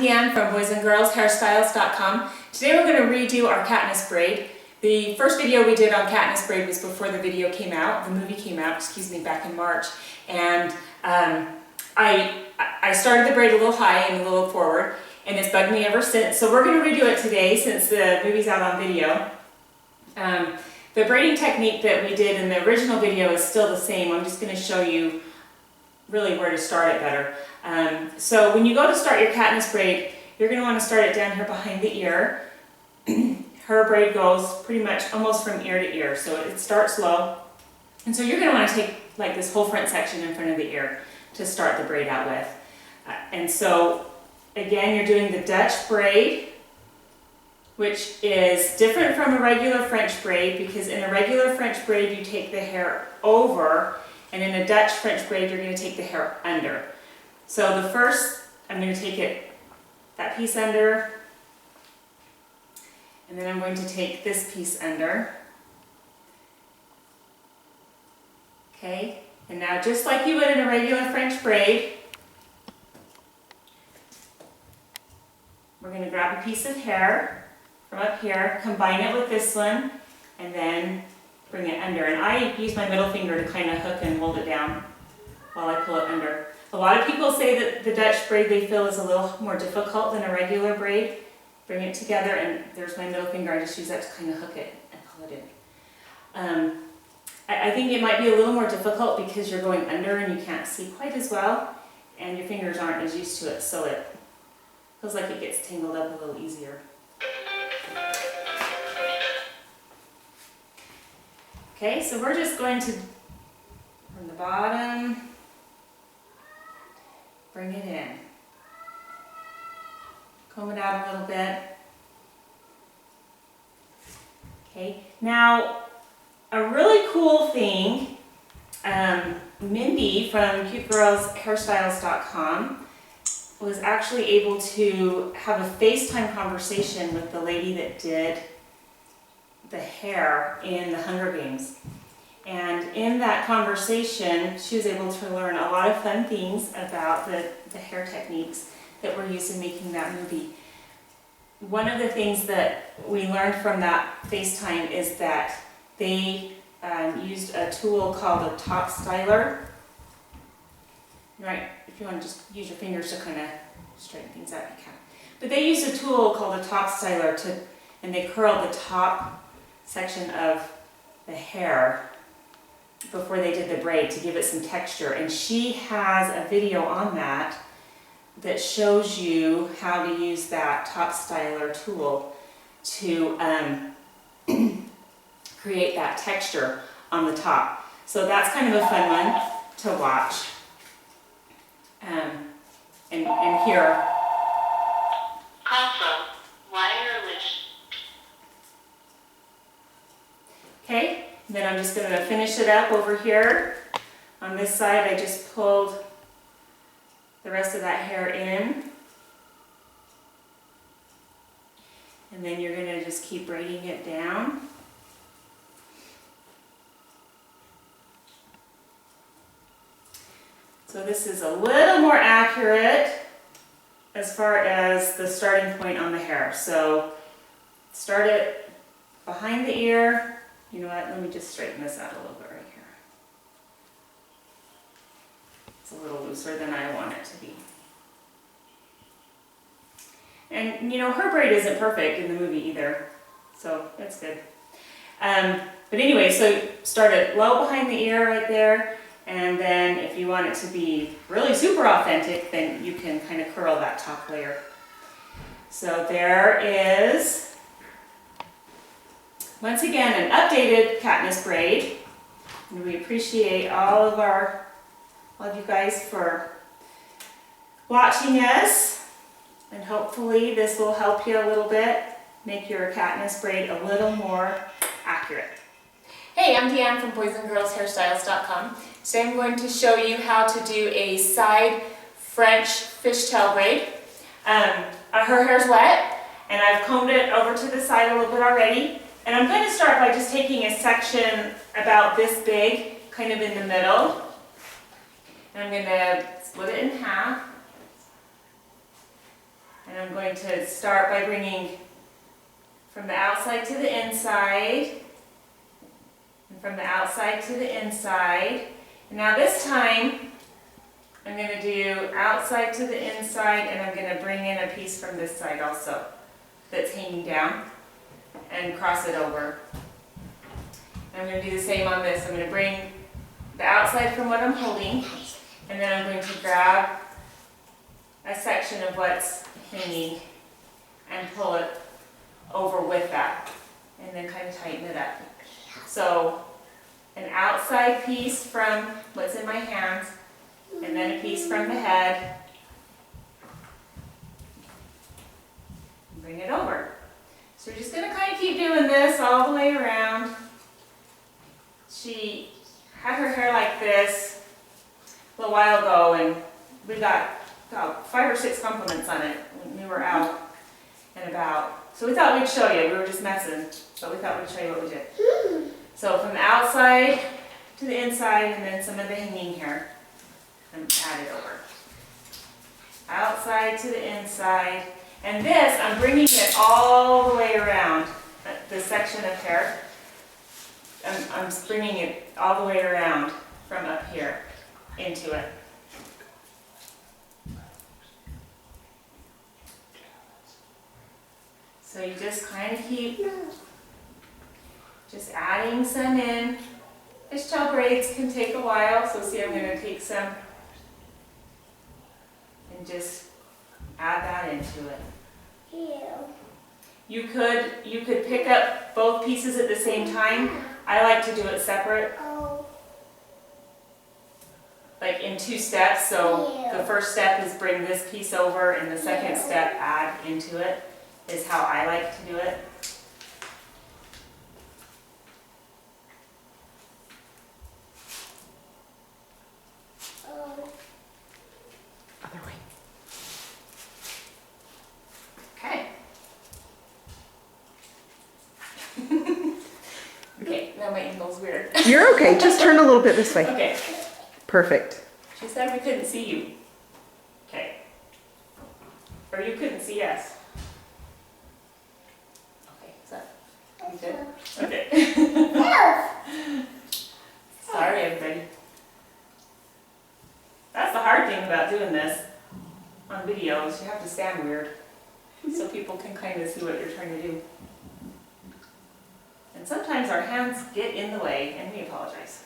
Deanne from boysandgirlshairstyles.com. Today we're going to redo our Katniss Braid. The first video we did on Katniss Braid was before the video came out, the movie came out, back in March. And I started the braid a little high and a little forward, and it's bugged me ever since. So we're going to redo it today since the movie's out on video. The braiding technique that we did in the original video is still the same. I'm just going to show you really where to start it better. So when you go to start your Katniss braid, you're going to want to start it down here behind the ear. Her braid goes pretty much almost from ear to ear, so it starts low. And so you're going to want to take like this whole front section in front of the ear to start the braid out with. And so again, you're doing the Dutch braid, which is different from a regular French braid, because in a regular French braid you take the hair over, and in a Dutch French braid you're going to take the hair under. So the first, I'm going to take that piece under, and then I'm going to take this piece under. Okay, and now just like you would in a regular French braid, we're going to grab a piece of hair from up here, combine it with this one, and then bring it under. And I use my middle finger to kind of hook and hold it down while I pull it under. A lot of people say that the Dutch braid they feel is a little more difficult than a regular braid. Bring it together, and there's my middle finger. I just use that to kind of hook it and pull it in. I think it might be a little more difficult because you're going under and you can't see quite as well, and your fingers aren't as used to it, so it feels like it gets tangled up a little easier. Okay, so we're just going to, from the bottom, bring it in. Comb it out a little bit. Okay, now a really cool thing, Mindy from CuteGirlsHairstyles.com was actually able to have a FaceTime conversation with the lady that did the hair in the Hunger Games. And in that conversation, she was able to learn a lot of fun things about the hair techniques that were used in making that movie. One of the things that we learned from that FaceTime is that they used a tool called a top styler. Right, if you want to just use your fingers to kind of straighten things out, you can. But they used a tool called a top styler and they curled the top section of the hair before they did the braid to give it some texture. And she has a video on that shows you how to use that top styler tool to create that texture on the top. So that's kind of a fun one to watch and hear. Also, wireless. Okay, and then I'm just going to finish it up over here. On this side, I just pulled the rest of that hair in. And then you're going to just keep braiding it down. So this is a little more accurate as far as the starting point on the hair. So start it behind the ear. You know what, let me just straighten this out a little bit right here. It's a little looser than I want it to be. And you know, her braid isn't perfect in the movie either, so that's good. But anyway, so start it low behind the ear right there, and then if you want it to be really super authentic, then you can kind of curl that top layer. So there is, once again, an updated Katniss braid. And we appreciate all of you guys for watching us. And hopefully this will help you a little bit, make your Katniss braid a little more accurate. Hey, I'm Deanne from boysandgirlshairstyles.com. Today I'm going to show you how to do a side French fishtail braid. Her hair's wet, and I've combed it over to the side a little bit already. And I'm going to start by just taking a section about this big, kind of in the middle. And I'm going to split it in half. And I'm going to start by bringing from the outside to the inside, and from the outside to the inside. And now this time, I'm going to do outside to the inside, and I'm going to bring in a piece from this side also that's hanging down and cross it over. And I'm going to do the same on this. I'm going to bring the outside from what I'm holding, and then I'm going to grab a section of what's hanging and pull it over with that, and then kind of tighten it up. So an outside piece from what's in my hands, and then a piece from the head. Bring it over. So we're just going to kind of keep doing this all the way around. She had her hair like this a little while ago, and we got about 5 or 6 compliments on it when we were out and about. So we thought we'd show you. We were just messing, but we thought we'd show you what we did. So from the outside to the inside, and then some of the hanging hair, and add it over. Outside to the inside. And this, I'm bringing it all the way around the section of hair. I'm bringing it all the way around from up here into it. So you just kind of keep just adding some in. Fishtail braids can take a while, so see, I'm going to take some and just add that into it. You could pick up both pieces at the same time. I like to do it separate, like in 2 steps. So the first step is bring this piece over, and the second step add into it, is how I like to do it. Other way. Okay. Okay, now my angle's weird. You're okay. Just turn a little bit this way. Okay. Perfect. She said we couldn't see you. Okay. Or you couldn't see us. Okay, is that you good? Okay. Sorry, everybody. That's the hard thing about doing this on video, is you have to stand weird so people can kind of see what you're trying to do. And sometimes our hands get in the way, and we apologize.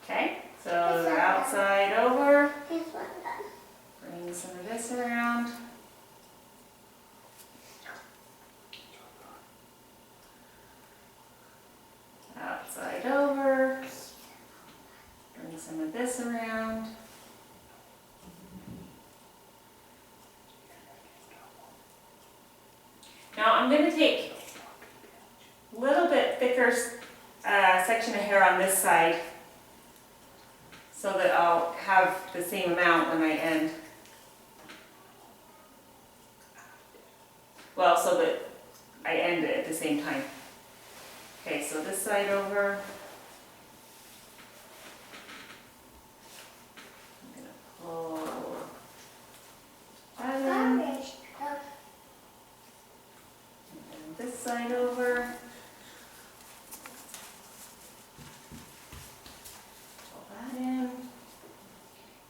Okay, so the outside over, bring some of this around. Outside over, bring some of this around. Now I'm going to take a little bit thicker section of hair on this side, so that I'll have the same amount when I end. Well, so that I end it at the same time. Okay, so this side over. I'm going to pull that in. And this side over. Pull that in.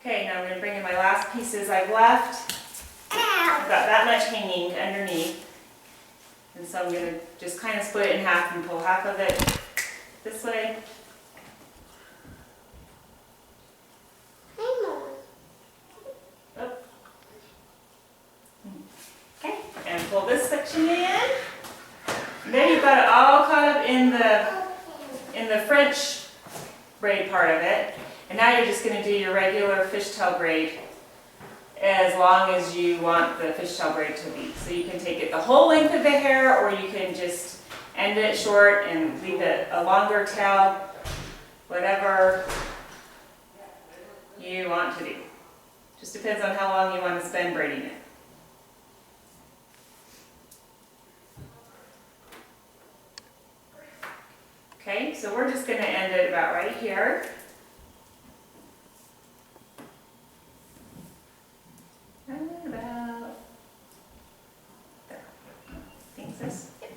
Okay, now I'm going to bring in my last pieces I've left. I've got that much hanging underneath. And so I'm going to just kind of split it in half and pull half of it this way. Up. Okay, and pull this section in. And then you've got it all caught up in the French braid part of it. And now you're just going to do your regular fishtail braid, as long as you want the fishtail braid to be. So you can take it the whole length of the hair, or you can just end it short and leave it a longer tail, whatever you want to do. Just depends on how long you want to spend braiding it. so we're just gonna end it about right here. And about there. Think this. Okay.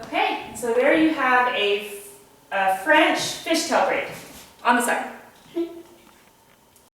Okay, so there you have a French fishtail braid on the side.